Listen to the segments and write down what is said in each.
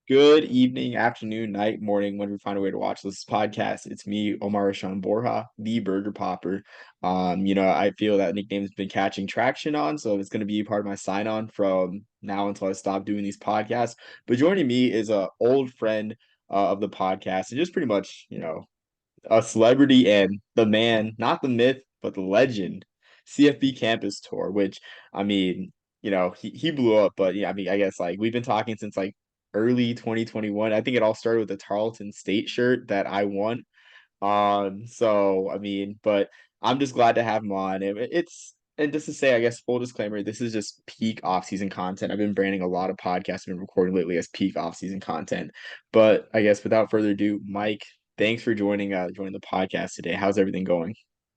Good evening, afternoon, night, morning, when we find a way to watch this podcast. It's me, Omar Rashawn Borja, the Burger Popper. I feel that nickname's been catching traction on, so it's going to be a part of my sign-on from now until I stop doing these podcasts. But joining me is a old friend of the podcast, and just pretty much, a celebrity and the man, not the myth, but the legend, CFB Campus Tour, which I mean, he blew up, but yeah, I mean, I guess like we've been talking since like early 2021. I think it all started with the Tarleton State shirt that I won. So I mean, but I'm just glad to have him on. It's and just to say, I guess full disclaimer, this is just peak off-season content. I've been branding a lot of podcasts I've been recording lately as peak off-season content. But I guess without further ado, Mike, thanks for joining the podcast today. How's everything going?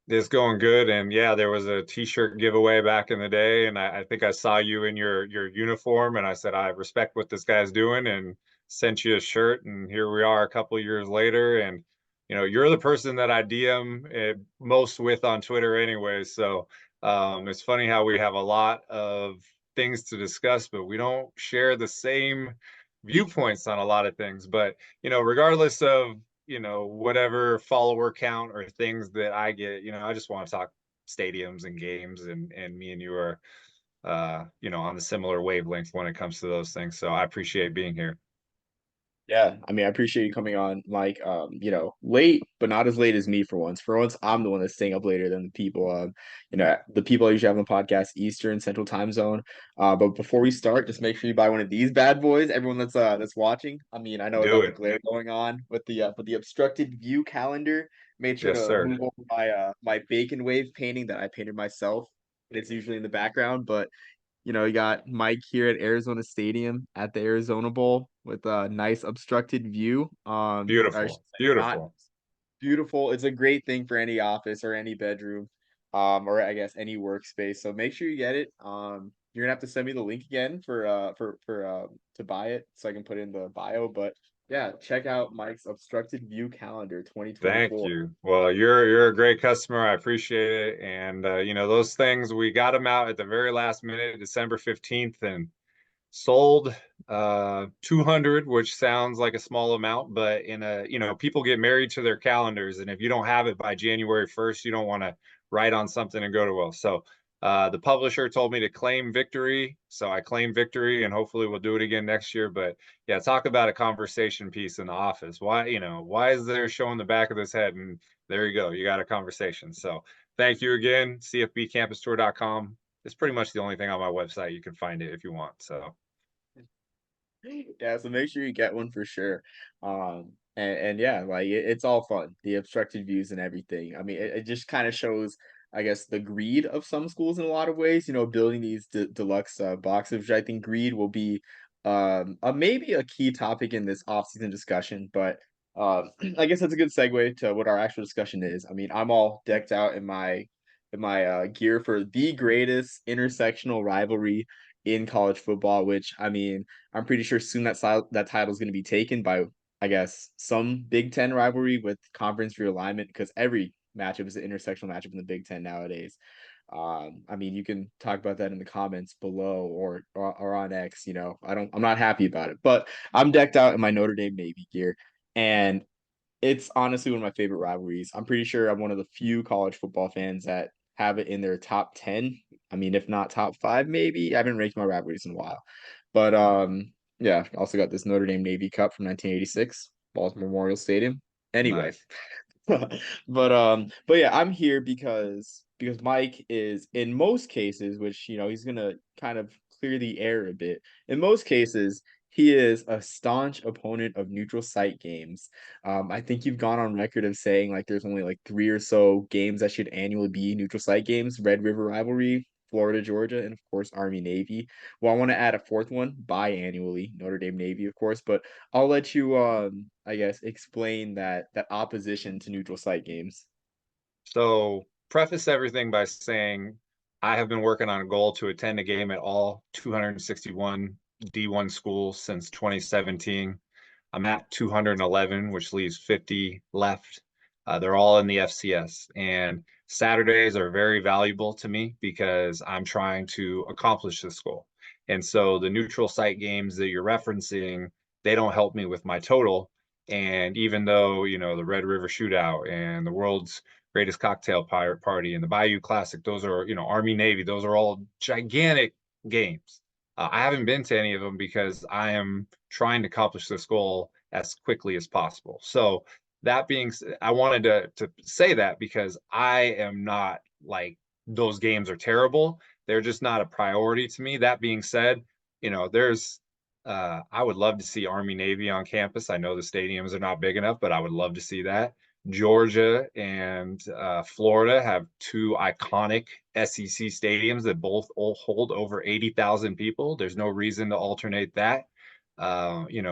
It's going good, and yeah, there was a T-shirt giveaway back in the day, and I think I saw you in your uniform, and I said I respect what this guy's doing, and sent you a shirt, and here we are a couple of years later, and you're the person that I DM most with on Twitter anyway, so it's funny how we have a lot of things to discuss, but we don't share the same viewpoints on a lot of things. But regardless of whatever follower count or things that I get, I just want to talk stadiums and games, and me and you are on the similar wavelength when it comes to those things. So I appreciate being here. Yeah, I mean, I appreciate you coming on, Mike. Late, but not as late as me for once. For once, I'm the one that's staying up later than the people. The people I usually have on the podcast, Eastern Central Time Zone. But before we start, just make sure you buy one of these bad boys. Everyone that's watching. I mean, I know I Do got the it. glare going on with the obstructed view calendar. Made sure Yes, to sir. move over my bacon wave painting that I painted myself. It's usually in the background, but you got Mike here at Arizona Stadium at the Arizona Bowl with a nice obstructed view. Or I should Beautiful. say not Beautiful. beautiful. It's a great thing for any office or any bedroom, or I guess any workspace. So make sure you get it. You're gonna have to send me the link again for to buy it so I can put it in the bio. But yeah, check out Mike's Obstructed View Calendar Thank 2024. you. Well, you're a great customer. I appreciate it. And those things we got them out at the very last minute, December 15th, and sold 200, which sounds like a small amount, but people get married to their calendars, and if you don't have it by January 1st, you don't want to write on something and go to well. So the publisher told me to claim victory, so I claim victory, and hopefully we'll do it again next year. But yeah, talk about a conversation piece in the office. Why is there showing the back of this head? And there you go, you got a conversation. So thank you again, cfbcampustour.com. It's pretty much the only thing on my website. You can find it if you want. So Yeah, so make sure you get one for sure. And yeah, like it's all fun, the obstructed views and everything. I mean, it just kind of shows, I guess, the greed of some schools in a lot of ways. Building these deluxe boxes, which I think greed will be maybe a key topic in this off-season discussion. But I guess that's a good segue to what our actual discussion is. I mean, I'm all decked out in my gear for the greatest intersectional rivalry in college football, which I mean, I'm pretty sure soon that title is going to be taken by, I guess, some Big Ten rivalry with conference realignment because every matchup is an intersectional matchup in the Big Ten nowadays. I mean, you can talk about that in the comments below or on X. I'm not happy about it, but I'm decked out in my Notre Dame Navy gear, and it's honestly one of my favorite rivalries. I'm pretty sure I'm one of the few college football fans that have it in their top 10. I mean, if not top five, maybe. I haven't ranked my rivalries in a while. But yeah, also got this Notre Dame Navy Cup from 1986, Baltimore Memorial Stadium. Anyway, nice. but yeah, I'm here because Mike is in most cases, which he's gonna kind of clear the air a bit. In most cases, he is a staunch opponent of neutral site games. I think you've gone on record of saying like there's only like three or so games that should annually be neutral site games: Red River Rivalry, Florida Georgia, and of course Army Navy. Well, I want to add a fourth one biannually, Notre Dame Navy, of course, but I'll let you I guess explain that opposition to neutral site games. So preface everything by saying I have been working on a goal to attend a game at all 261 D1 schools since 2017. I'm at 211, which leaves 50 left. They're all in the FCS. And Saturdays are very valuable to me because I'm trying to accomplish this goal. And so the neutral site games that you're referencing, they don't help me with my total. And even though, the Red River Shootout and the world's greatest cocktail pirate party and the Bayou Classic, those are, Army Navy, those are all gigantic games. I haven't been to any of them because I am trying to accomplish this goal as quickly as possible. So that being said, I wanted to say that because I am not like those games are terrible. They're just not a priority to me. That being said, there's I would love to see Army Navy on campus. I know the stadiums are not big enough, but I would love to see that. Georgia and Florida have two iconic SEC stadiums that both hold over 80,000 people. There's no reason to alternate that.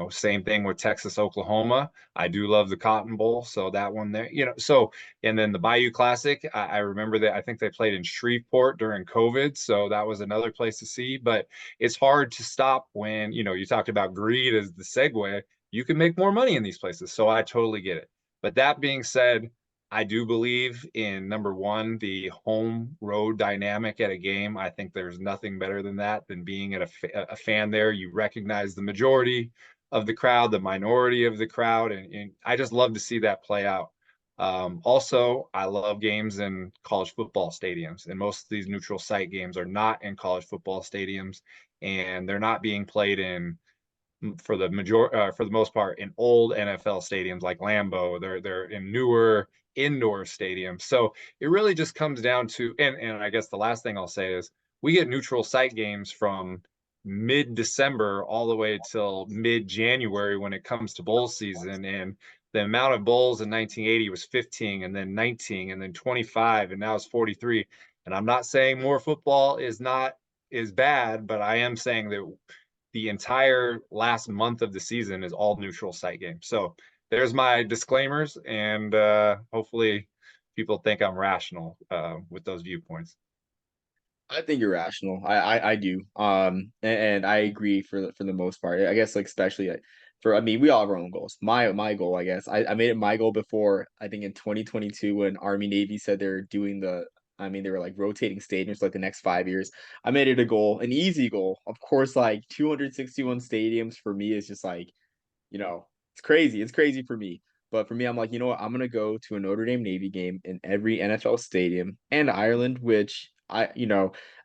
Same thing with Texas, Oklahoma. I do love the Cotton Bowl, so that one there, so and then the Bayou Classic, I remember that I think they played in Shreveport during COVID, so that was another place to see. But it's hard to stop when, you talked about greed as the segue. You can make more money in these places, so I totally get it. But that being said, I do believe in number one, the home road dynamic at a game. I think there's nothing better than that, than being a fan there. You recognize the majority of the crowd, the minority of the crowd, and I just love to see that play out. Also, I love games in college football stadiums, and most of these neutral site games are not in college football stadiums, and they're not being played in, for the most part, in old NFL stadiums like Lambeau. They're in newer indoor stadiums. So it really just comes down to, and I guess the last thing I'll say is we get neutral site games from mid-December all the way till mid-January when it comes to bowl season. And the amount of bowls in 1980 was 15, and then 19, and then 25, and now it's 43. And I'm not saying more football is bad, but I am saying that the entire last month of the season is all neutral site games. So there's my disclaimers, and hopefully people think I'm rational with those viewpoints. I think you're rational. I do. And I agree for the most part. I guess like especially like for I mean we all have our own goals. My goal, I guess. I made it my goal before I think in 2022 when Army Navy said they're doing they were like rotating stadiums like the next 5 years. I made it a goal, an easy goal. Of course, like 261 stadiums for me is just like it's crazy. It's crazy for me. But for me, I'm like, you know what? I'm gonna go to a Notre Dame Navy game in every NFL stadium and Ireland, which I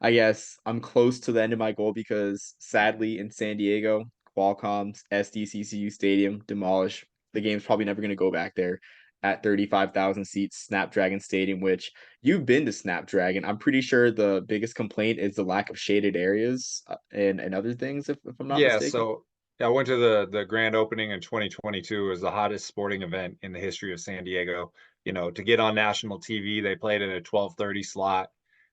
guess I'm close to the end of my goal because sadly in San Diego, Qualcomm's SDCCU Stadium demolished. The game's probably never gonna go back there at 35,000 seats, Snapdragon Stadium, which you've been to Snapdragon. I'm pretty sure the biggest complaint is the lack of shaded areas and other things, if I'm not Yeah, mistaken. so yeah, I went to the grand opening in 2022. It was the hottest sporting event in the history of San Diego. To get on national TV, they played at a 12:30 slot.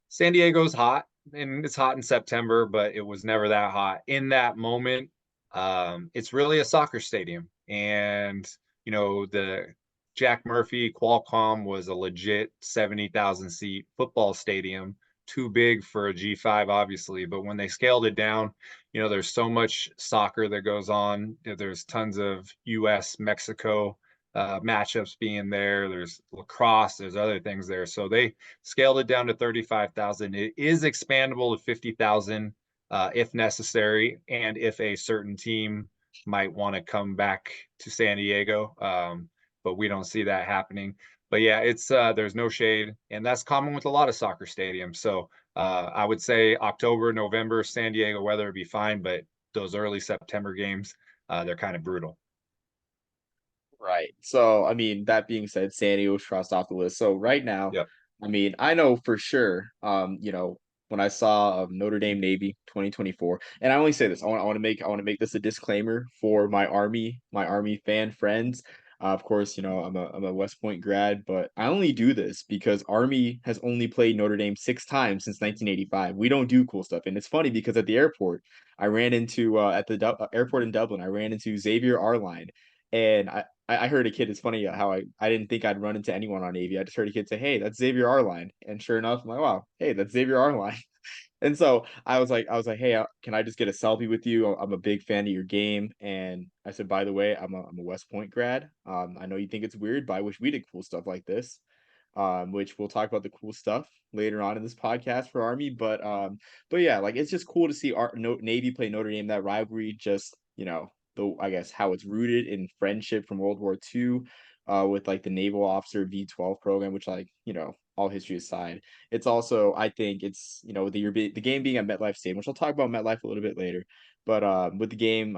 San Diego's hot, and it's hot in September, but it was never that hot. In that moment, it's really a soccer stadium. And, the Jack Murphy Qualcomm was a legit 70,000 seat football stadium, too big for a G5, obviously. But when they scaled it down, there's so much soccer that goes on. There's tons of US, Mexico matchups being there. There's lacrosse, there's other things there. So they scaled it down to 35,000. It is expandable to 50,000 if necessary, and if a certain team might want to come back to San Diego. But we don't see that happening. But yeah, it's there's no shade, and that's common with a lot of soccer stadiums. So I would say October, November, San Diego weather would be fine, but those early September games, they're kind of brutal. Right. So, I mean, that being said, San Diego's crossed off the list. So right now, Yep. I mean, I know for sure, when I saw Notre Dame Navy 2024, and I only say this, I want to make this a disclaimer for my Army fan friends. Of course, I'm a West Point grad, but I only do this because Army has only played Notre Dame 6 times since 1985. We don't do cool stuff, and it's funny because at the airport, I ran into at the airport in Dublin, I ran into Xavier Arline, and I heard a kid. It's funny how I didn't think I'd run into anyone on Navy. I just heard a kid say, "Hey, that's Xavier Arline," and sure enough, I'm like, "Wow, hey, that's Xavier Arline." And so I was like, "Hey, can I just get a selfie with you? I'm a big fan of your game." And I said, "By the way, I'm a West Point grad. I know you think it's weird, but I wish we did cool stuff like this." Which we'll talk about the cool stuff later on in this podcast for Army. But yeah, like it's just cool to see Navy play Notre Dame. That rivalry just the I guess how it's rooted in friendship from World War II, with like the naval officer V-12 program, which like all history aside, it's also I think it's the game being at MetLife Stadium, which I'll talk about MetLife a little bit later, but with the game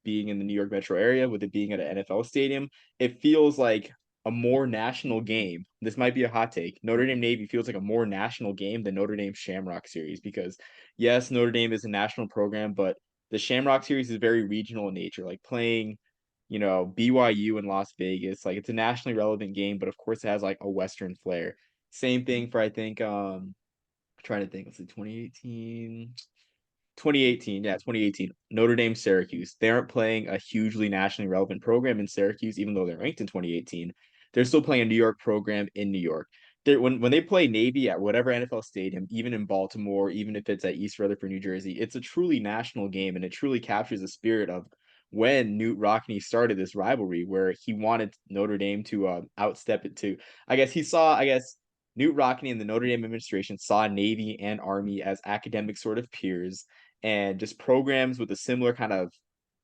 being in the New York metro area, with it being at an NFL stadium, it feels like a more national game. This might be a hot take. Notre Dame Navy feels like a more national game than Notre Dame Shamrock Series because yes, Notre Dame is a national program, but the Shamrock Series is very regional in nature, like playing, BYU in Las Vegas. Like it's a nationally relevant game, but of course it has like a Western flair. Same thing for I think trying to think, let's see, 2018, yeah, 2018. Notre Dame Syracuse. They aren't playing a hugely nationally relevant program in Syracuse, even though they're ranked in 2018. They're still playing a New York program in New York. When they play Navy at whatever NFL stadium, even in Baltimore, even if it's at East Rutherford, New Jersey, it's a truly national game, and it truly captures the spirit of when Newt Rockne started this rivalry, where he wanted Notre Dame to outstep it to. I guess Newt Rockne and the Notre Dame administration saw Navy and Army as academic sort of peers and just programs with a similar kind of,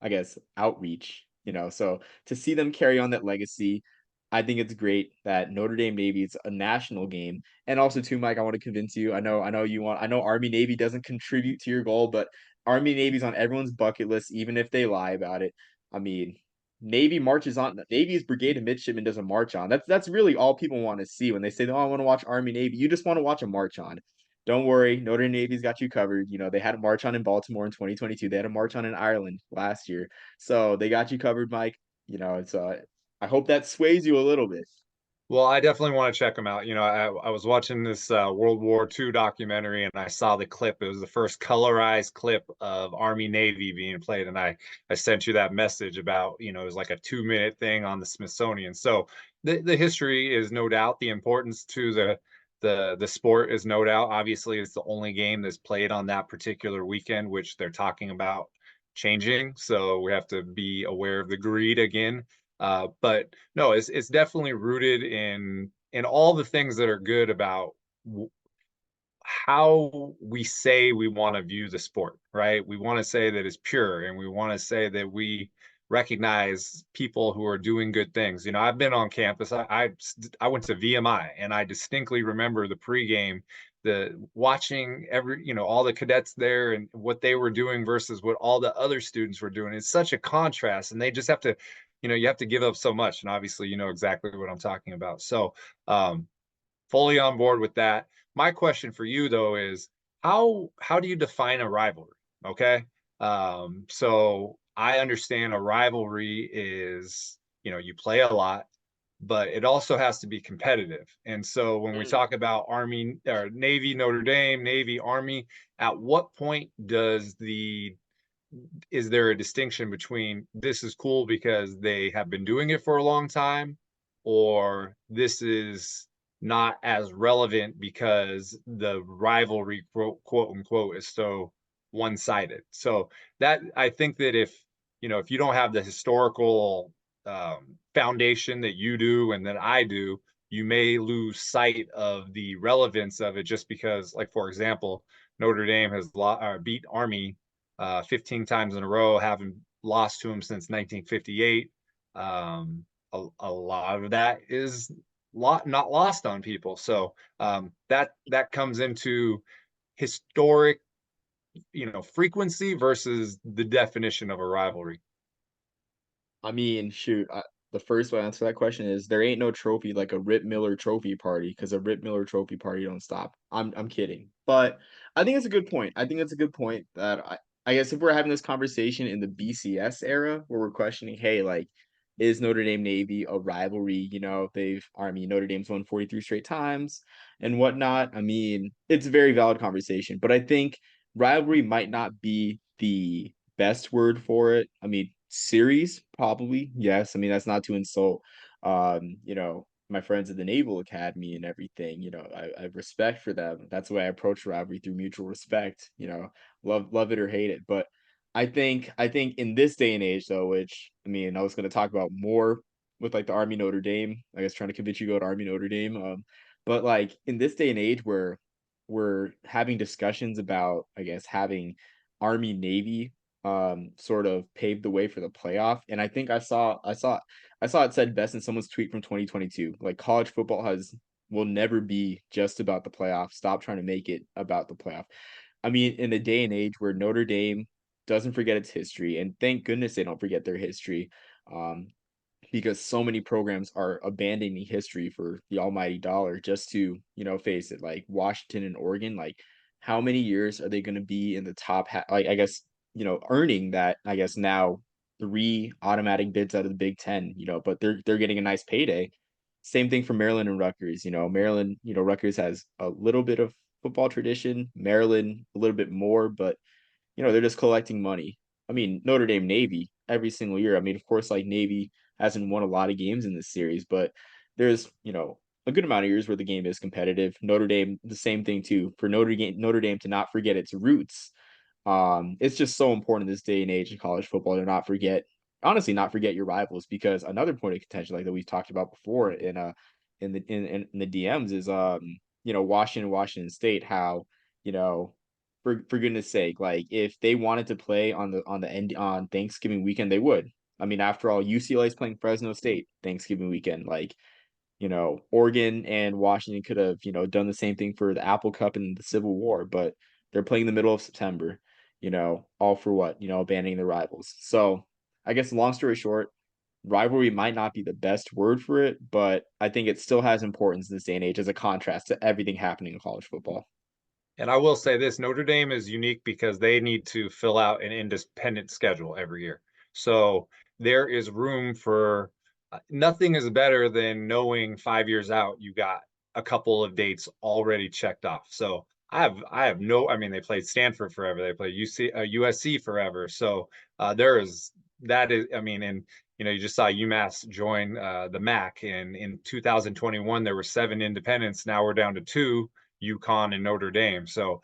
I guess, outreach. So to see them carry on that legacy, I think it's great that Notre Dame Navy is a national game. And also too, Mike, I want to convince you. I know Army Navy doesn't contribute to your goal, but Army Navy's on everyone's bucket list, even if they lie about it. I mean, Navy marches on. Navy's brigade of midshipmen does a march on. That's really all people want to see when they say, "Oh, I want to watch Army Navy." You just want to watch a march on. Don't worry, Notre Dame Navy's got you covered. They had a march on in Baltimore in 2022. They had a march on in Ireland last year, so they got you covered, Mike. It's I hope that sways you a little bit. Well, I definitely want to check them out. I was watching this World War II documentary and I saw the clip. It was the first colorized clip of Army Navy being played. And I sent you that message about, it was like a 2-minute thing on the Smithsonian. So the history is no doubt, the importance to the sport is no doubt. Obviously, it's the only game that's played on that particular weekend, which they're talking about changing. So we have to be aware of the greed again. But no, it's definitely rooted in all the things that are good about how we say we want to view the sport, right? We want to say that it's pure, and we want to say that we recognize people who are doing good things. I've been on campus. I went to VMI, and I distinctly remember the pregame, the watching all the cadets there and what they were doing versus what all the other students were doing. It's such a contrast, and they just have to, you have to give up so much. And obviously, you know exactly what I'm talking about. So, fully on board with that. My question for you though is how do you define a rivalry? Okay. So I understand a rivalry is, you play a lot, but it also has to be competitive. And so when we Mm. talk about Army or Navy, Notre Dame, Navy, Army, at what point is there a distinction between this is cool because they have been doing it for a long time, or this is not as relevant because the rivalry, quote unquote, is so one-sided? So that, I think that if you don't have the historical foundation that you do and that I do, you may lose sight of the relevance of it just because, like, for example, Notre Dame has beat Army 15 times in a row, having lost to him since 1958. A lot of that is not lost on people. So that comes into historic, frequency versus the definition of a rivalry. I mean, shoot, the first way to answer that question is there ain't no trophy like a Rip Miller trophy party because a Rip Miller trophy party don't stop. I'm kidding, but I think it's a good point. I think it's a good point that I guess if we're having this conversation in the BCS era where we're questioning, hey, like, is Notre Dame Navy a rivalry? Notre Dame's won 43 straight times and whatnot. I mean, it's a very valid conversation, but I think rivalry might not be the best word for it. I mean, series, probably. Yes. I mean, that's not to insult my friends at the Naval Academy and everything. I have respect for them. That's the way I approach rivalry, through mutual respect, love it or hate it. But I think in this day and age though, which I mean I was gonna talk about more with like the Army Notre Dame, I guess trying to convince you to go to Army Notre Dame. But like in this day and age where we're having discussions about, I guess, having Army Navy sort of paved the way for the playoff. And I think I saw it said best in someone's tweet from 2022. Like college football has will never be just about the playoff. Stop trying to make it about the playoff. I mean, in a day and age where Notre Dame doesn't forget its history, and thank goodness they don't forget their history, um, because so many programs are abandoning history for the almighty dollar just to, face it, like Washington and Oregon, like how many years are they going to be in the top like I guess, earning that, I guess now three automatic bids out of the Big 10, but they're getting a nice payday. Same thing for Maryland and Rutgers. Maryland, Rutgers has a little bit of football tradition, Maryland a little bit more, but they're just collecting money. I mean, Notre Dame Navy every single year. I mean, of course, like Navy hasn't won a lot of games in this series, but there's, a good amount of years where the game is competitive. Notre Dame, the same thing too. For Notre Dame to not forget its roots, it's just so important in this day and age in college football to not forget, honestly, not forget your rivals, because another point of contention like that we've talked about before in the DMs is Washington State, how, you know for goodness sake, like if they wanted to play on the end on Thanksgiving weekend, they would. I mean, after all, UCLA is playing Fresno State Thanksgiving weekend. Like, Oregon and Washington could have, done the same thing for the Apple Cup and the Civil War, but they're playing the middle of September, all for what? Abandoning their rivals. So I guess long story short, rivalry might not be the best word for it, but I think it still has importance in this day and age as a contrast to everything happening in college football. And I will say this, Notre Dame is unique because they need to fill out an independent schedule every year. So there is room for nothing is better than knowing 5 years out you got a couple of dates already checked off. So I have no, I mean, they played Stanford forever, they played USC forever. So there is that is, I mean, and you just saw UMass join the MAC, and in 2021 there were 7 independents. Now we're down to 2, UConn and Notre Dame. So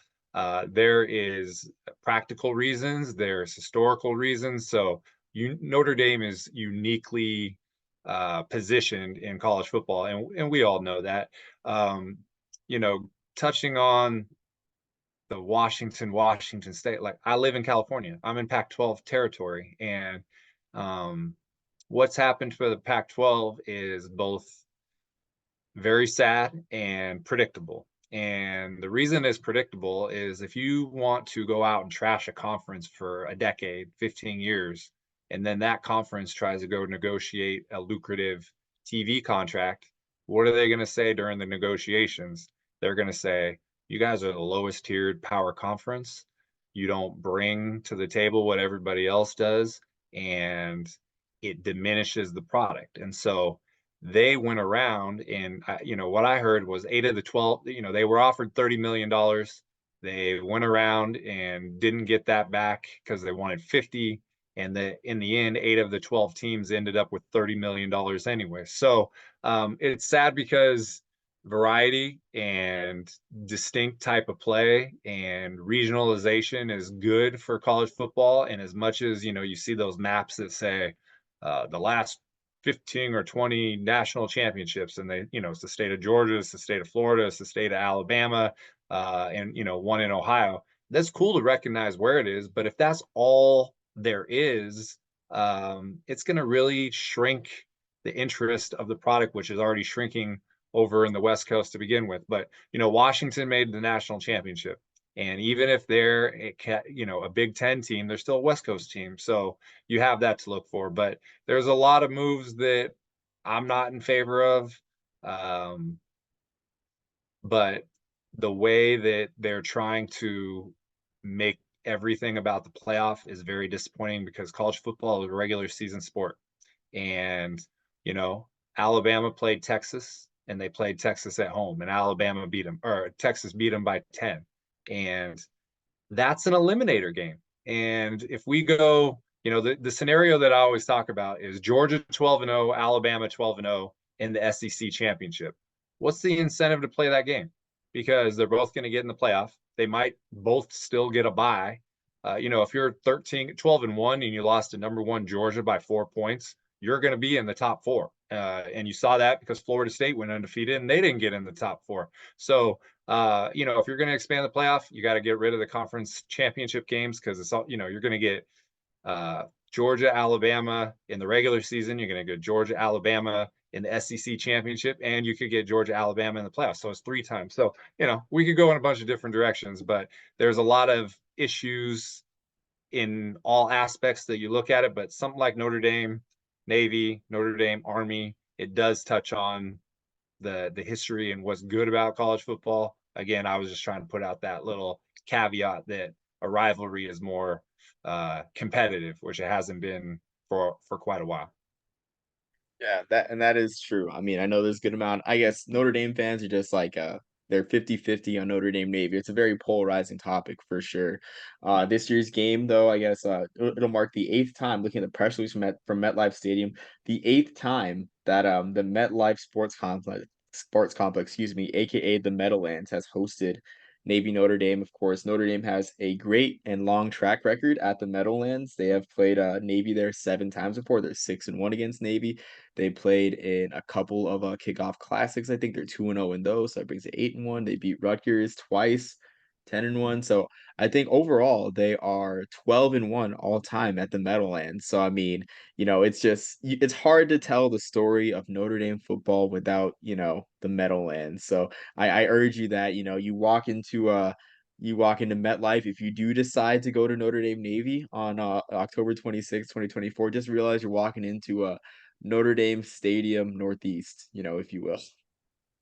there is practical reasons, there's historical reasons. So Notre Dame is uniquely positioned in college football, and we all know that. Um, touching on the Washington State, like I live in California, I'm in Pac-12 territory, and um, what's happened for the Pac-12 is both very sad and predictable. And the reason it's predictable is if you want to go out and trash a conference for a decade, 15 years, and then that conference tries to go negotiate a lucrative TV contract, what are they going to say during the negotiations? They're going to say, you guys are the lowest tiered power conference. You don't bring to the table what everybody else does, and it diminishes the product. And so they went around and what I heard was 8 of the 12, they were offered $30 million. They went around and didn't get that back because they wanted 50, and in the end 8 of the 12 teams ended up with $30 million anyway. So it's sad because variety and distinct type of play and regionalization is good for college football. And as much as you see those maps that say the last 15 or 20 national championships, and it's the state of Georgia, it's the state of Florida, it's the state of Alabama, and one in Ohio. That's cool to recognize where it is, but if that's all there is, it's going to really shrink the interest of the product, which is already shrinking over in the West Coast to begin with. But Washington made the national championship, and even if they're a Big Ten team, they're still a West Coast team. So you have that to look for. But there's a lot of moves that I'm not in favor of. But the way that they're trying to make everything about the playoff is very disappointing because college football is a regular season sport. And, you know, Alabama played Texas and they played Texas at home, and Alabama beat them, or Texas beat them by 10. And that's an eliminator game. And if we go, the scenario that I always talk about is Georgia 12-0, Alabama 12-0 in the SEC championship. What's the incentive to play that game? Because they're both going to get in the playoff. They might both still get a bye. If you're 12-1 and you lost to number 1 Georgia by 4 points, you're going to be in the top 4. And you saw that because Florida State went undefeated and they didn't get in the top 4. So if you're going to expand the playoff, you got to get rid of the conference championship games because it's all, you're going to get uh, Georgia, Alabama in the regular season. You're going to go Georgia, Alabama in the SEC championship, and you could get Georgia, Alabama in the playoffs. So it's 3 times. So, we could go in a bunch of different directions, but there's a lot of issues in all aspects that you look at it. But something like Notre Dame, Navy, Notre Dame, Army, it does touch on the history and what's good about college football. Again, I was just trying to put out that little caveat that a rivalry is more competitive, which it hasn't been for quite a while. Yeah, that is true. I mean, I know there's a good amount. I guess Notre Dame fans are just like they're 50-50 on Notre Dame Navy. It's a very polarizing topic for sure. This year's game though, I guess it'll mark the eighth time looking at the press release from MetLife Stadium, the eighth time that the MetLife Sports Complex, excuse me, aka the Meadowlands, has hosted Navy Notre Dame. Of course, Notre Dame has a great and long track record at the Meadowlands. They have played Navy there 7 times before. They're 6-1 against Navy. They played in a couple of kickoff classics. I think they're 2-0 in those, so that brings it 8-1. They beat Rutgers twice, 10-1. So I think overall they are 12-1 all time at the Meadowlands. So I mean, it's hard to tell the story of Notre Dame football without the Meadowlands. So I urge you that you walk into MetLife. If you do decide to go to Notre Dame Navy on October 26th, 2024, just realize you're walking into a Notre Dame Stadium Northeast, if you will.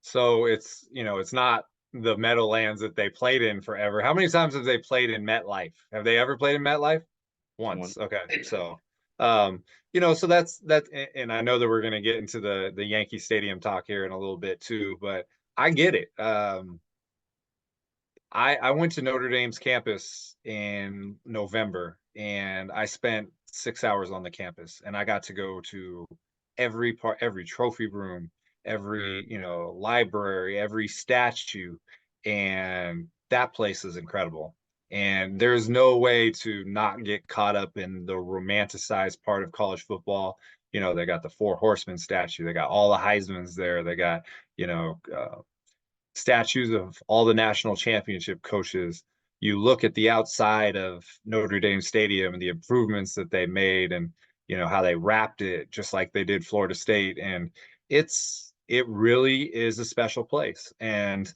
So it's not the Meadowlands that they played in forever. How many times have they played in MetLife? Have they ever played in MetLife? One. Once. Okay. So, so that's and I know that we're going to get into the Yankee Stadium talk here in a little bit too, but I get it. I went to Notre Dame's campus in November and I spent 6 hours on the campus and I got to go to every trophy room, every, library, every statue. And that place is incredible. And there's no way to not get caught up in the romanticized part of college football. They got the Four Horsemen statue. They got all the Heisman's there. They got, statues of all the national championship coaches. You look at the outside of Notre Dame Stadium and the improvements that they made and how they wrapped it just like they did Florida State. And it really is a special place. And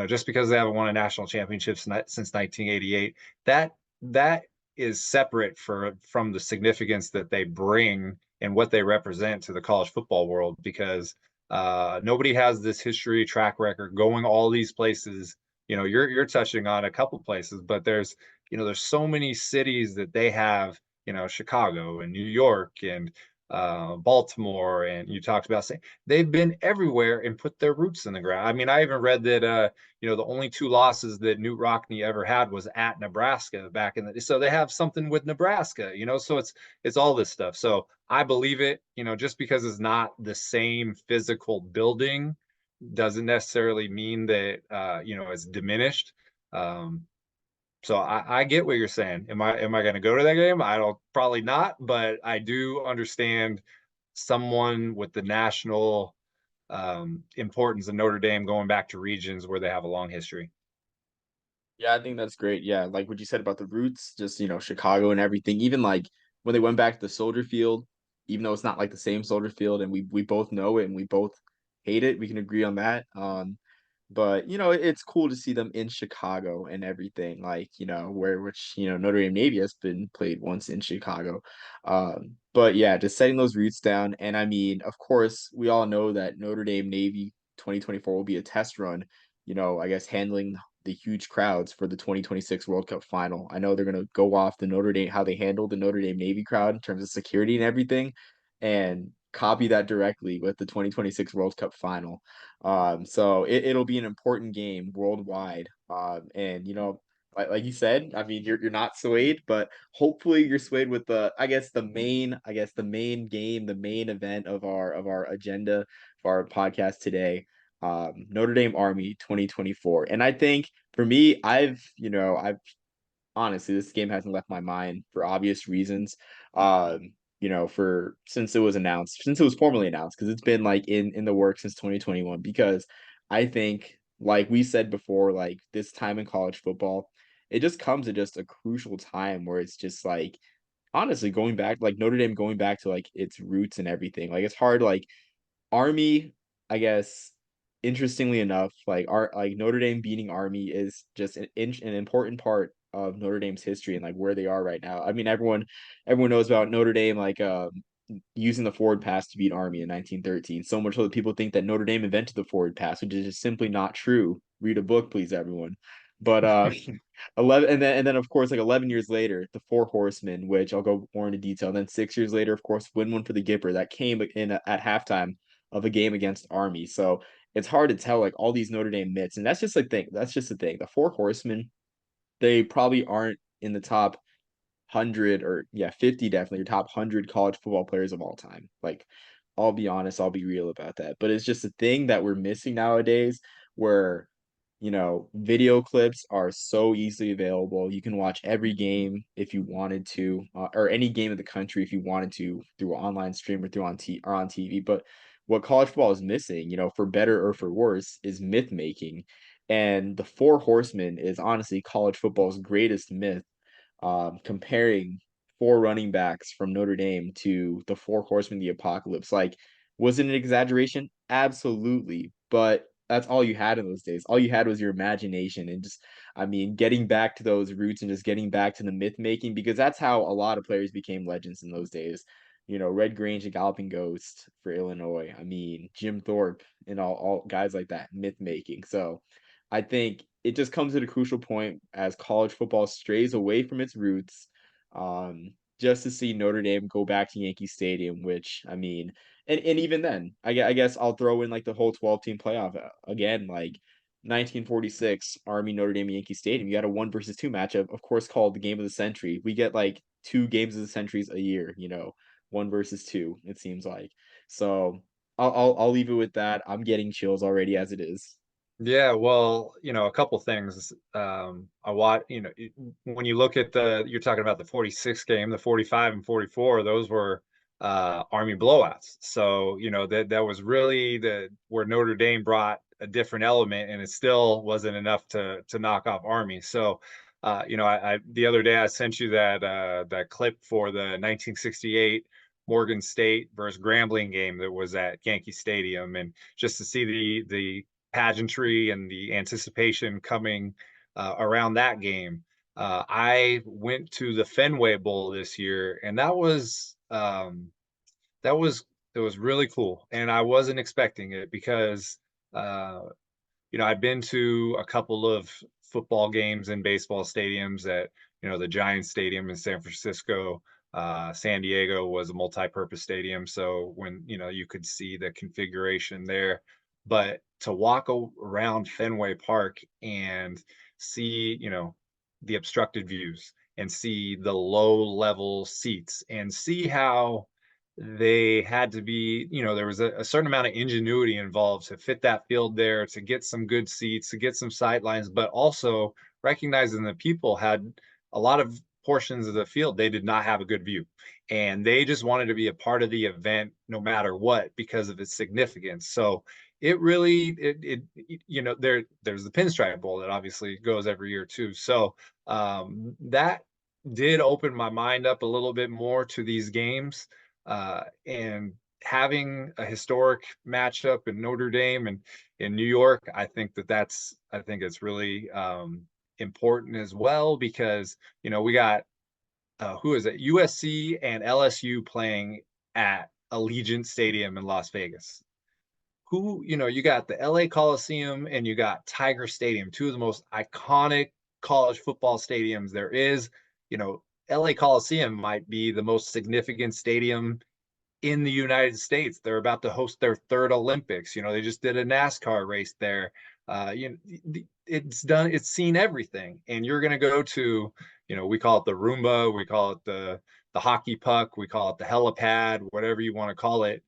just because they haven't won a national championship since 1988, that is separate from the significance that they bring and what they represent to the college football world because nobody has this history track record going all these places. You're touching on a couple places, but there's so many cities that they have. Chicago and New York and Baltimore, and you talked about saying they've been everywhere and put their roots in the ground. I mean, I even read that the only 2 losses that Newt Rockne ever had was at Nebraska back in the. So they have something with Nebraska. So it's all this stuff. So I believe it. Just because it's not the same physical building doesn't necessarily mean that it's diminished. So I get what you're saying. Am I going to go to that game? I don't, probably not, but I do understand someone with the national importance of Notre Dame going back to regions where they have a long history. Yeah, I think that's great. Yeah, like what you said about the roots, just Chicago and everything. Even like when they went back to the Soldier Field, even though it's not like the same Soldier Field, and we both know it and we both hate it, we can agree on that. But it's cool to see them in Chicago and everything, like which Notre Dame Navy has been played once in Chicago. But yeah, just setting those roots down, and I mean, of course, we all know that Notre Dame Navy 2024 will be a test run. I guess handling the huge crowds for the 2026 World Cup final. I know they're going to go off the Notre Dame, how they handled the Notre Dame Navy crowd in terms of security and everything, and copy that directly with the 2026 World Cup final. So it'll be an important game worldwide. And like you said, I mean, you're not swayed, but hopefully you're swayed with the main game, the main event of our agenda for our podcast today, Notre Dame Army 2024. And I think for me, I've honestly, this game hasn't left my mind for obvious reasons. For since it was formally announced, because it's been like in the works since 2021. Because I think, like we said before, like this time in college football, it just comes at just a crucial time where it's just like honestly, going back, like Notre Dame going back to like its roots and everything. Like it's hard, like Army, I guess, interestingly enough, like Notre Dame beating Army is just an important part of Notre Dame's history and like where they are right now. I mean, everyone knows about Notre Dame using the forward pass to beat Army in 1913. So much so that people think that Notre Dame invented the forward pass, which is just simply not true. Read a book, please, everyone. But 11 and then of course like 11 years later, the Four Horsemen, which I'll go more into detail. And then 6 years later, of course, win one for the Gipper that came in at halftime of a game against Army. So it's hard to tell like all these Notre Dame myths, and that's just the thing. That's just the thing. The Four Horsemen, they probably aren't in the top 100 or yeah 50 definitely your top 100 college football players of all time. Like I'll be honest, I'll be real about that, but it's just a thing that we're missing nowadays where video clips are so easily available. You can watch every game if you wanted to, or any game of the country if you wanted to through an online stream or on TV. But what college football is missing, for better or for worse, is myth making. And the Four Horsemen is honestly college football's greatest myth, comparing four running backs from Notre Dame to the Four Horsemen of the Apocalypse. Like, was it an exaggeration? Absolutely. But that's all you had in those days. All you had was your imagination and just, I mean, getting back to those roots and just getting back to the myth making, because that's how a lot of players became legends in those days. Red Grange and Galloping Ghost for Illinois. I mean, Jim Thorpe and all guys like that, myth making. So I think it just comes at a crucial point as college football strays away from its roots. Just to see Notre Dame go back to Yankee Stadium, which I mean, and even then, I guess I'll throw in like the whole 12-team playoff again, like 1946 Army Notre Dame Yankee Stadium. You got a 1 versus 2 matchup, of course, called the game of the century. We get like two games of the centuries a year, 1 versus 2. It seems like. So I'll leave it with that. I'm getting chills already as it is. Yeah, well, a couple things. I watch, when you look at you're talking about the 46 game, the 45 and 44, those were Army blowouts. So, that was really where Notre Dame brought a different element, and it still wasn't enough to knock off Army. So, I the other day I sent you that clip for the 1968 Morgan State versus Grambling game that was at Yankee Stadium, and just to see the pageantry and the anticipation coming around that game. I went to the Fenway Bowl this year, and that was it was really cool, and I wasn't expecting it because uh, I've been to a couple of football games in baseball stadiums at, the Giants Stadium in San Francisco. San Diego was a multi-purpose stadium, so when you could see the configuration there. But to walk around Fenway Park and see, the obstructed views and see the low level seats and see how they had to be, there was a certain amount of ingenuity involved to fit that field there, to get some good seats, to get some sight lines, but also recognizing that people had a lot of portions of the field they did not have a good view, and they just wanted to be a part of the event no matter what because of its significance. So it really there's the Pinstripe Bowl that obviously goes every year too. So that did open my mind up a little bit more to these games, and having a historic matchup in Notre Dame and in New York, I think it's really important as well, because we got who is it, USC and LSU playing at Allegiant Stadium in Las Vegas. You got the LA Coliseum and you got Tiger Stadium, two of the most iconic college football stadiums there is. LA Coliseum might be the most significant stadium in the United States. They're about to host their third Olympics. They just did a NASCAR race there. It's seen everything. And you're going to go to, we call it the Roomba, we call it the hockey puck, we call it the helipad, whatever you want to call it.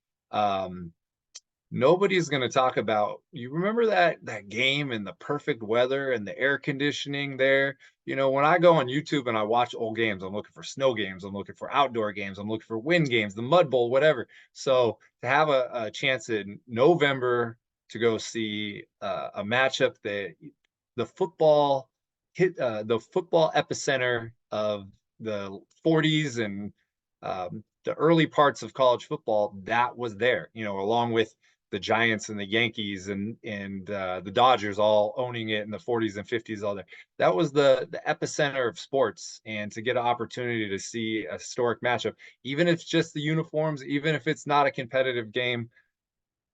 Nobody's going to talk about, you remember that game and the perfect weather and the air conditioning there. When I go on YouTube and I watch old games, I'm looking for snow games, I'm looking for outdoor games, I'm looking for wind games, the Mud Bowl, whatever. So to have a chance in November to go see a matchup that the football hit the football epicenter of the 40s and the early parts of college football, that was there, along with the Giants and the Yankees and the Dodgers all owning it in the 40s and 50s, all there. That was the epicenter of sports, and to get an opportunity to see a historic matchup, even if it's just the uniforms, even if it's not a competitive game,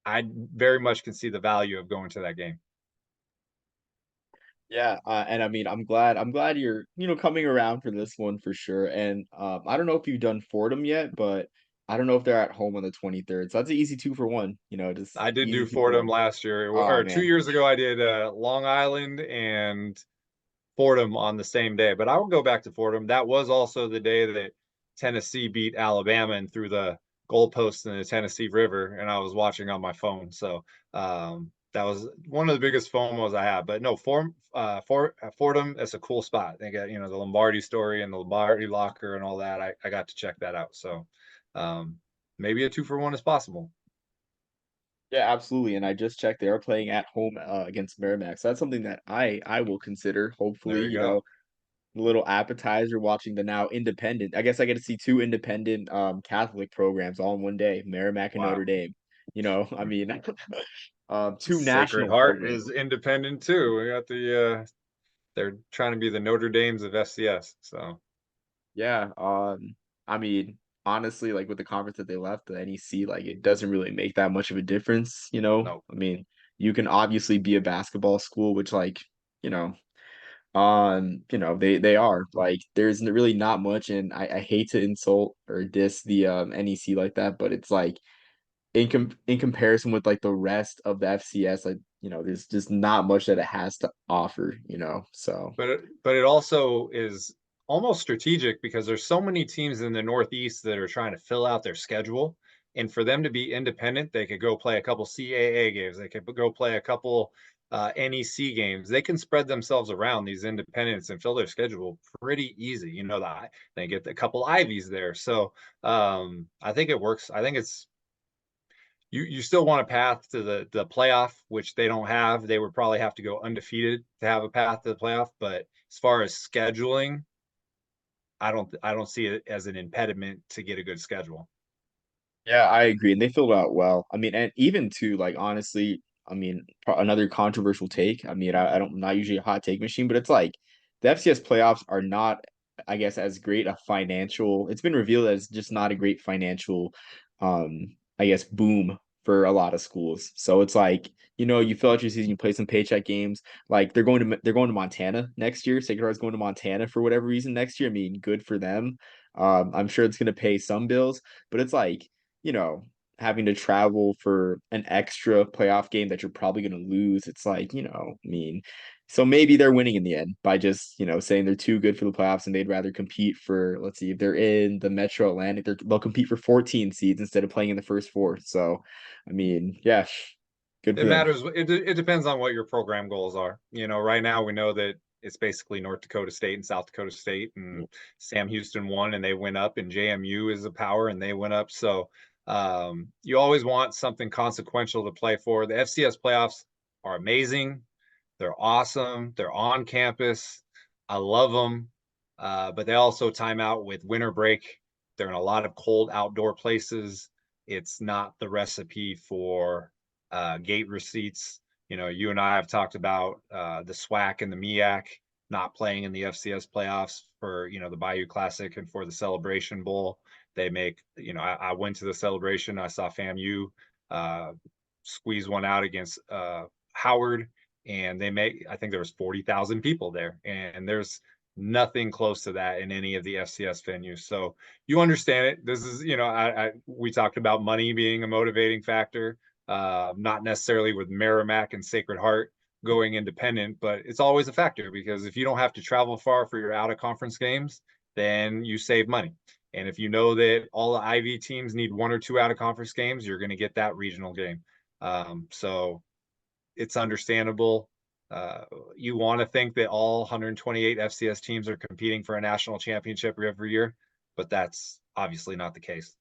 I very much can see the value of going to that game. Yeah, and I mean, I'm glad you're, coming around for this one for sure. And I don't know if you've done Fordham yet, but I don't know if they're at home on the 23rd. So that's an easy two for one, just I did do easy two for Fordham one. last year, Oh or two man. years ago. I did Long Island and Fordham on the same day, but I will go back to Fordham. That was also the day that Tennessee beat Alabama and threw the goalposts in the Tennessee River, and I was watching on my phone. So that was one of the biggest FOMOs I have. But no, Fordham, that's a cool spot. They got, the Lombardi story and the Lombardi locker and all that. I got to check that out. So um, maybe a 2-for-1 is possible. Yeah, absolutely. And I just checked, they are playing at home against Merrimack. So that's something that I will consider. Hopefully, There you go. a little appetizer watching the now independent. I guess I get to see two independent Catholic programs all in one day, Merrimack and Notre Wow. Dame. I mean, two Sacred national Heart programs. is independent too. We got they're trying to be the Notre Dames of FCS. So Yeah, I mean, honestly, like with the conference that they left, the NEC, like it doesn't really make that much of a difference. no. I mean, you can obviously be a basketball school, which you know, they are like there's really not much, and I hate to insult or diss the NEC like that, but it's like in comparison with like the rest of the FCS, like there's just not much that it has to offer. So But it also is almost strategic because there's so many teams in the Northeast that are trying to fill out their schedule. And for them to be independent, they could go play a couple CAA games. They could go play a couple NEC games. They can spread themselves around these independents and fill their schedule pretty easy. They get a couple Ivies there. So I think it works. I think it's you still want a path to the playoff, which they don't have. They would probably have to go undefeated to have a path to the playoff. But as far as scheduling, I don't see it as an impediment to get a good schedule. yeah, I agree, and they filled out well. I mean, and even too, like honestly, I mean, another controversial take. I mean, I don't, I'm not usually a hot take machine, but it's like the FCS playoffs are not, I guess, as great a financial. It's been revealed as just not a great financial, I guess, boom for a lot of schools. So it's like you fill out your season, you play some paycheck games. Like they're going to Montana next year. Sacred Heart's going to Montana for whatever reason next year. I mean, good for them. I'm sure it's going to pay some bills, but it's like you know, having to travel for an extra playoff game that you're probably going to lose. It's like, I mean, so maybe they're winning in the end by just, saying they're too good for the playoffs and they'd rather compete for, let's see, if they're in the Metro Atlantic, they'll compete for 14 seeds instead of playing in the first four. So, I mean, yeah, good It for them. matters. It depends on what your program goals are. Right now we know that it's basically North Dakota State and South Dakota State, and Sam Houston won and they went up, and JMU is a power and they went up. So you always want something consequential to play for. The FCS playoffs are amazing. They're awesome. They're on campus. I love them. But they also time out with winter break. They're in a lot of cold outdoor places. It's not the recipe for gate receipts. You and I have talked about the SWAC and the MEAC not playing in the FCS playoffs for, the Bayou Classic and for the Celebration Bowl. They make, I went to the celebration. I saw FAMU uh, squeeze one out against Howard, and I think there was 40,000 people there, and there's nothing close to that in any of the FCS venues. So you understand it. This is, we talked about money being a motivating factor, not necessarily with Merrimack and Sacred Heart going independent, but it's always a factor because if you don't have to travel far for your out of conference games, then you save money. And if you know that all the IV teams need one or two out of conference games, you're going to get that regional game. So it's understandable. Uh, you want to think that all 128 FCS teams are competing for a national championship every year, but that's obviously not the case.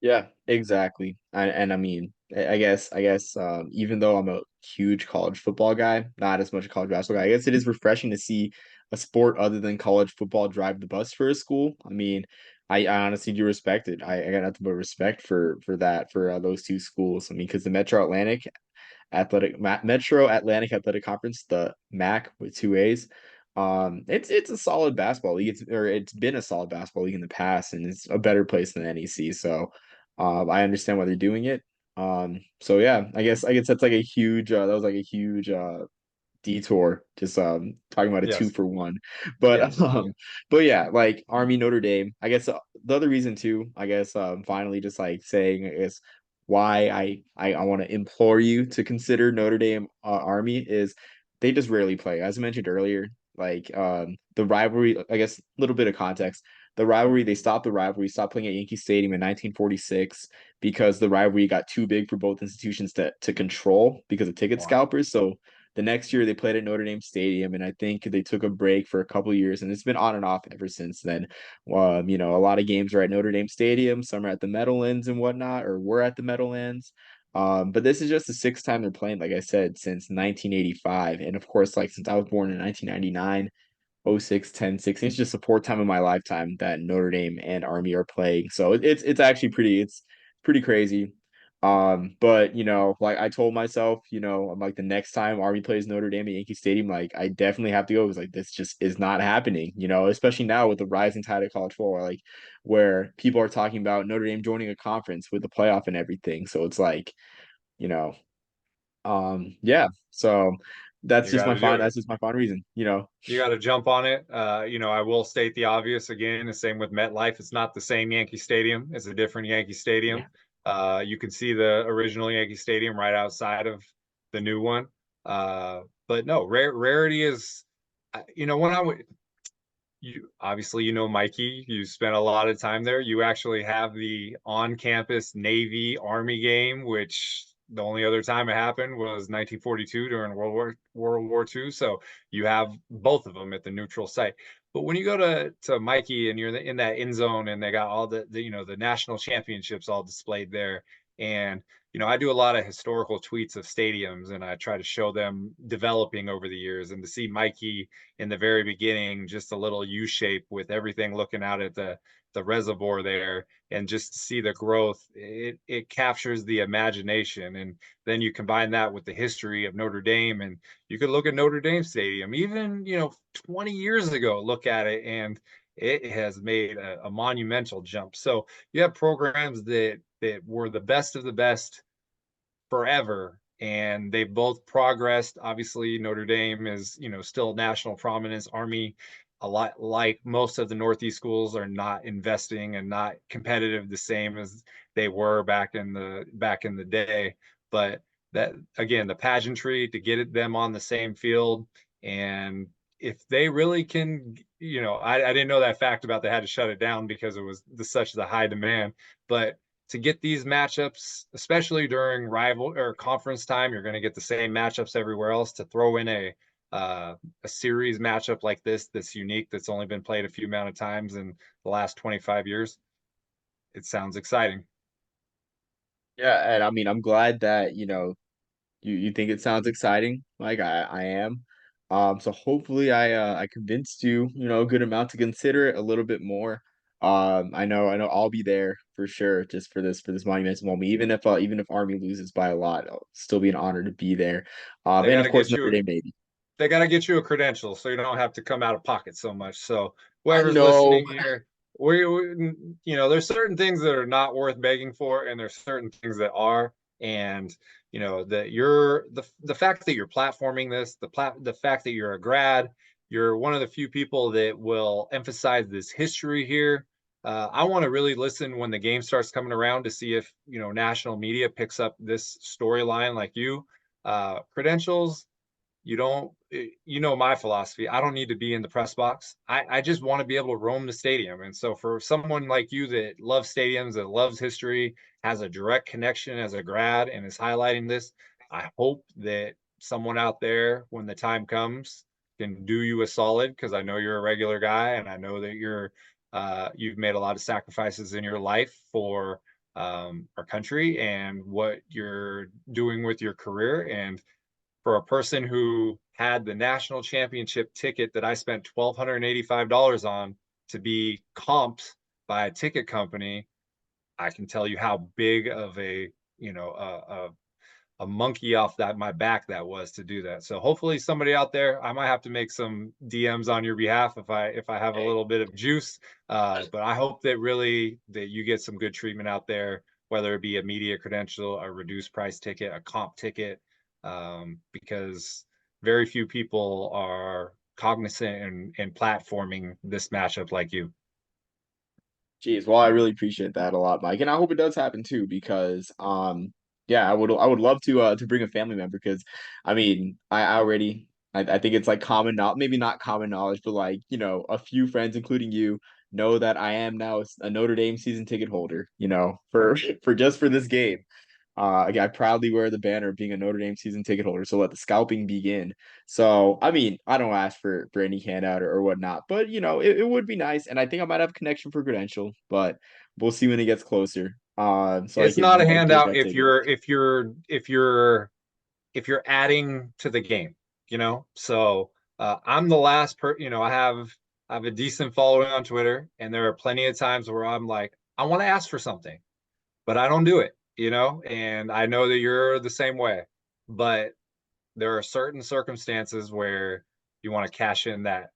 Yeah, exactly. And I mean, I guess, even though I'm a huge college football guy, not as much a college basketball guy, I guess it is refreshing to see a sport other than college football drive the bus for a school, I mean, I honestly do respect it. I got nothing but respect for that for those two schools. I mean, because the Metro Atlantic Athletic Conference, the MAC with two A's. It's a solid basketball league. It's been a solid basketball league in the past, and it's a better place than NEC. So, I understand why they're doing it. So yeah, I guess that's like a huge that was like a huge detour, just talking about a two Yes, for one. but yes, um but yeah, like Army Notre Dame, I guess the other reason too, I guess finally just like saying, I guess why I want to implore you to consider Notre Dame Army is they just rarely play, as I mentioned earlier. Like the rivalry, I guess a little bit of context, the rivalry, they stopped the rivalry, stopped playing at Yankee Stadium in 1946 because the rivalry got too big for both institutions to control because of ticket wow. scalpers. So the next year they played at Notre Dame Stadium, and I think they took a break for a couple of years, and it's been on and off ever since then. A lot of games are at Notre Dame Stadium, some are at the Meadowlands and whatnot, or were at the Meadowlands. But this is just the sixth time they're playing, like I said, since 1985, and of course, like since I was born in 1999. Oh 06, 10, 16. It's just the fourth time in my lifetime that Notre Dame and Army are playing. So it's actually it's pretty crazy. But like I told myself, I'm like the next time Army plays Notre Dame at Yankee Stadium, like I definitely have to go because like this just is not happening, especially now with the rising tide of college football, like where people are talking about Notre Dame joining a conference with the playoff and everything. So it's like, you know, yeah. So You got to do it. that's just my fun reason. You got to jump on it. I will state the obvious again. The same with MetLife. It's not the same Yankee Stadium. It's a different Yankee Stadium. Yeah. You can see the original Yankee Stadium right outside of the new one. But no, rarity is, when I would, you obviously Mikey. You spent a lot of time there. You actually have the on-campus Navy Army game, which the only other time it happened was 1942 during World War II. So you have both of them at the neutral site. But when you go to Mikey and you're in that end zone and they got all the national championships all displayed there, and I do a lot of historical tweets of stadiums and I try to show them developing over the years, and to see Mikey in the very beginning, just a little U shape with everything looking out at the reservoir there, and just to see the growth, it captures the imagination. And then you combine that with the history of Notre Dame, and you could look at Notre Dame Stadium, even 20 years ago, look at it, and it has made a monumental jump. So you have programs that were the best of the best forever, and they've both progressed. Obviously Notre Dame is still national prominence. Army, a lot like most of the Northeast schools, are not investing and not competitive the same as they were back in the day. But that, again, the pageantry to get them on the same field, and if they really can, I didn't know that fact about they had to shut it down because it was such the high demand. But to get these matchups, especially during rival or conference time, you're going to get the same matchups everywhere else. To throw in a series matchup like this that's unique, that's only been played a few amount of times in the last 25 years, it sounds exciting. Yeah, and I mean, I'm glad that, you think it sounds exciting, like I am. So hopefully I convinced you, a good amount to consider it a little bit more. I know I'll be there for sure just for this monumental moment. Even if Army loses by a lot, it'll still be an honor to be there. They And got of to course get Notre you Dame maybe. they got to get you a credential so you don't have to come out of pocket so much. So I whoever's know. listening here, we there's certain things that are not worth begging for, and there's certain things that are. And that you're the fact that you're platforming this, the fact that you're a grad, you're one of the few people that will emphasize this history here. I want to really listen when the game starts coming around to see if national media picks up this storyline like you. Credentials, you don't, my philosophy. I don't need to be in the press box. I just want to be able to roam the stadium. And so for someone like you that loves stadiums, that loves history, has a direct connection as a grad, and is highlighting this, I hope that someone out there, when the time comes, can do you a solid, because I know you're a regular guy, and I know that you've made a lot of sacrifices in your life for our country and what you're doing with your career. And for a person who had the national championship ticket that I spent $1,285 on to be comped by a ticket company, I can tell you how big of a, you know, a monkey off that my back that was to do that. So hopefully somebody out there, I might have to make some DMs on your behalf if I have a Hey, little bit of juice. But I hope that really that you get some good treatment out there, whether it be a media credential, a reduced price ticket, a comp ticket, because very few people are cognizant and platforming this matchup like you. geez, well, I really appreciate that a lot, Mike, and I hope it does happen too because, yeah, I would love to bring a family member because, I mean, I already I think it's like common knowledge, maybe not common knowledge, but like a few friends, including you, know that I am now a Notre Dame season ticket holder. For for just for this game. I proudly wear the banner of being a Notre Dame season ticket holder. So let the scalping begin. So I mean, I don't ask for any handout or whatnot, but it would be nice. And I think I might have a connection for credential, but we'll see when it gets closer. So I It's can not a get handout that if ticket. you're adding to the game, you know. So I'm the last I have a decent following on Twitter, and there are plenty of times where I'm like, I want to ask for something, but I don't do it, you know. And I know that you're the same way, but there are certain circumstances where you want to cash in that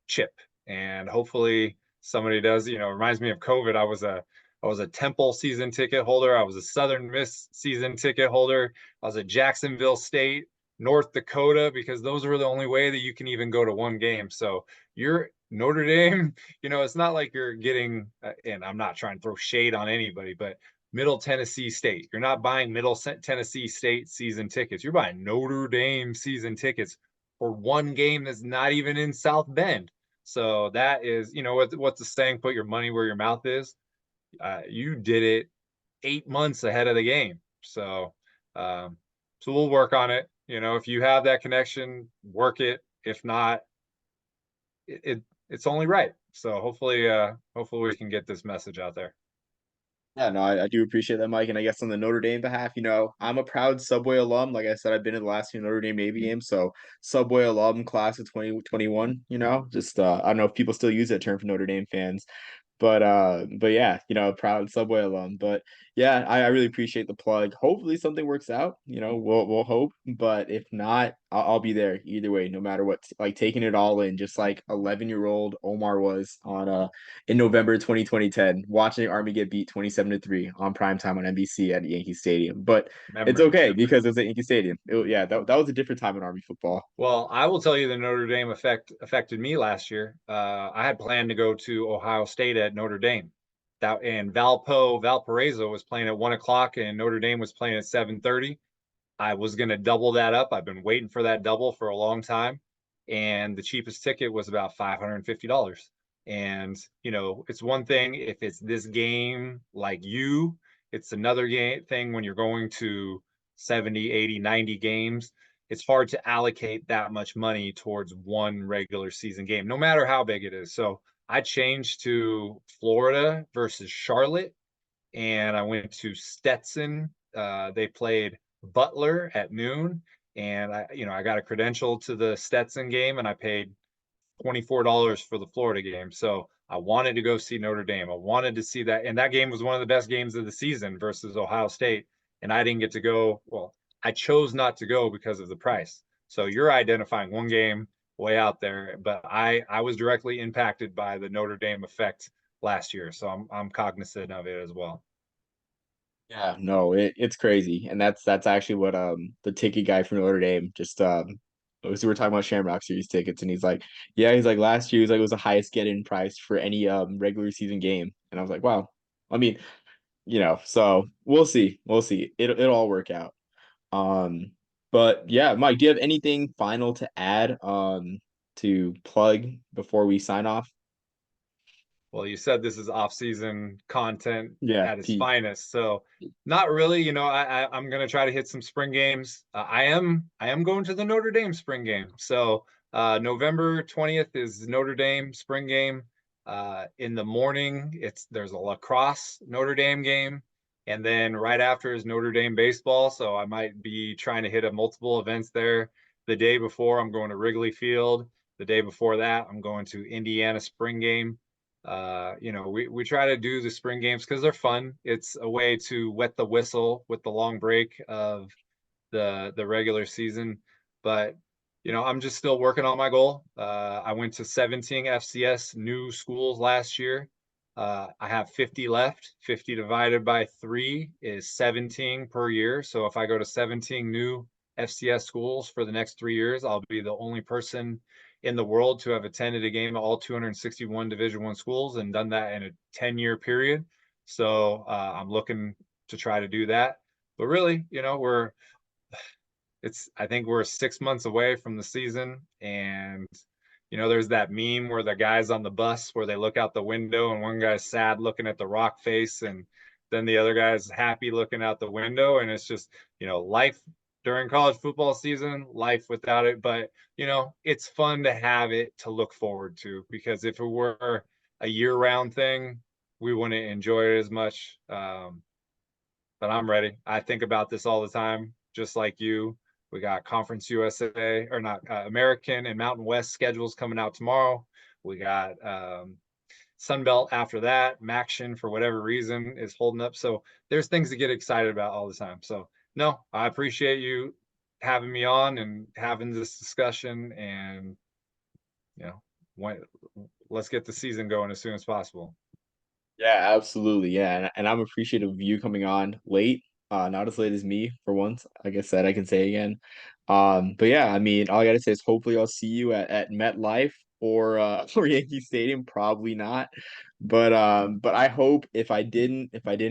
chip, and hopefully somebody does. You know, it reminds me of COVID. I was a Temple season ticket holder. I was a Southern Miss season ticket holder. I was a Jacksonville State, North Dakota, because those were the only way that you can even go to one game. So you're Notre Dame, it's not like you're getting, and I'm not trying to throw shade on anybody, but Middle Tennessee State. You're not buying Middle Tennessee State season tickets. You're buying Notre Dame season tickets for one game that's not even in South Bend. So that is, what's the saying? Put your money where your mouth is. You did it 8 months ahead of the game. Um, so we'll work on it. If you have that connection, work it. If not, it's only right. So hopefully we can get this message out there. Yeah, no, I do appreciate that, Mike. And I guess on the Notre Dame behalf, I'm a proud Subway alum. Like I said, I've been in the last few Notre Dame Navy games. So Subway alum class of 2021, just I don't know if people still use that term for Notre Dame fans. But yeah, proud Subway alum. But yeah, I really appreciate the plug. Hopefully something works out. We'll hope. But if not, I'll be there either way, no matter what. Like taking it all in, just like 11-year-old Omar was on in November 2010, watching Army get beat 27-3 on primetime on NBC at Yankee Stadium. But it's Memories. okay because it was at Yankee Stadium. Yeah, that was a different time in Army football. Well, I will tell you the Notre Dame effect affected me last year. I had planned to go to Ohio State at Notre Dame. That and Valparaiso was playing at 1 o'clock, and Notre Dame was playing at 7:30. I was going to double that up. I've been waiting for that double for a long time, and the cheapest ticket was about $550. And it's one thing if it's this game like it's another thing when you're going to 70, 80, 90 games. It's hard to allocate that much money towards one regular season game, no matter how big it is. So I changed to Florida versus Charlotte, and I went to Stetson. They played Butler at noon, and I got a credential to the Stetson game, and I paid $24 for the Florida game. So I wanted to go see Notre Dame. I wanted to see that, and that game was one of the best games of the season versus Ohio State, and I didn't get to go. Well, I chose not to go because of the price. So you're identifying one game way out there, but I was directly impacted by the Notre Dame effect last year, so I'm cognizant of it as well. Yeah, no, it's crazy, and that's actually what the ticket guy from Notre Dame just so we're talking about Shamrock Series tickets, and he's like last year it was the highest get-in price for any regular season game, and I was like, wow, I mean, so we'll see, it'll all work out. Um, but yeah, Mike, do you have anything final to add to plug before we sign off? Well, you said this is off-season content Yeah, at its Pete. finest, so not really. I'm gonna try to hit some spring games. I am going to the Notre Dame spring game. So November 20th is Notre Dame spring game. In the morning, there's a lacrosse Notre Dame game, and then right after is Notre Dame baseball. So I might be trying to hit a multiple events there. The day before, I'm going to Wrigley Field. The day before that, I'm going to Indiana spring game. We try to do the spring games because they're fun. It's a way to wet the whistle with the long break of the regular season. But I'm just still working on my goal. I went to 17 FCS new schools last year. I have 50 left. 50 divided by 3 is 17 per year. So if I go to 17 new FCS schools for the next 3 years, I'll be the only person in the world to have attended a game at all 261 Division One schools and done that in a 10-year period. So I'm looking to try to do that. But really, I think we're 6 months away from the season, and there's that meme where the guy's on the bus where they look out the window and one guy's sad looking at the rock face, and then the other guy's happy looking out the window, and it's just life during college football season, life without it. But it's fun to have it to look forward to, because if it were a year-round thing, we wouldn't enjoy it as much. But I'm ready. I think about this all the time, just like you. We got Conference USA, or not, American and Mountain West schedules coming out tomorrow. We got Sun Belt after that. Maction, for whatever reason, is holding up. So there's things to get excited about all the time. So no, I appreciate you having me on and having this discussion. And you know, when, let's get the season going as soon as possible. Yeah, absolutely. Yeah, and I'm appreciative of you coming on late, not as late as me for once. Like I said, I can say again. But yeah, I mean, all I gotta say is hopefully I'll see you at MetLife or or Yankee Stadium. Probably not, but I hope if I didn't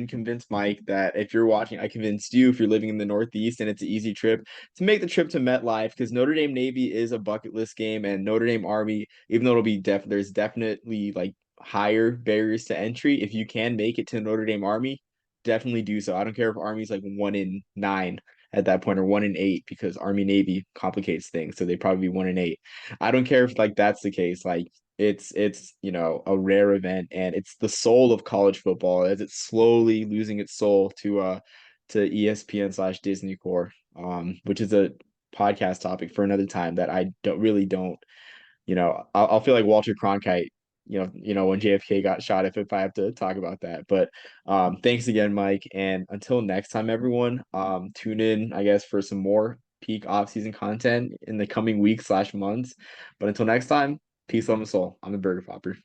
convince Mike that if you're watching, I convinced you if you're living in the Northeast and it's an easy trip to make the trip to MetLife, because Notre Dame Navy is a bucket list game, and Notre Dame Army, even though there's definitely like higher barriers to entry. If you can make it to Notre Dame Army, definitely do so. I don't care if Army's like 1 in 9 at that point, or 1 in 8, because Army Navy complicates things. So they probably be 1 in 8. I don't care if like that's the case. Like it's a rare event, and it's the soul of college football as it's slowly losing its soul to ESPN/Disney Core, which is a podcast topic for another time that I don't I'll feel like Walter Cronkite, when JFK got shot, if I have to talk about that. But thanks again, Mike. And until next time, everyone, tune in, I guess, for some more peak off-season content in the coming weeks/months. But until next time, peace, love, and soul. I'm the Burger Popper.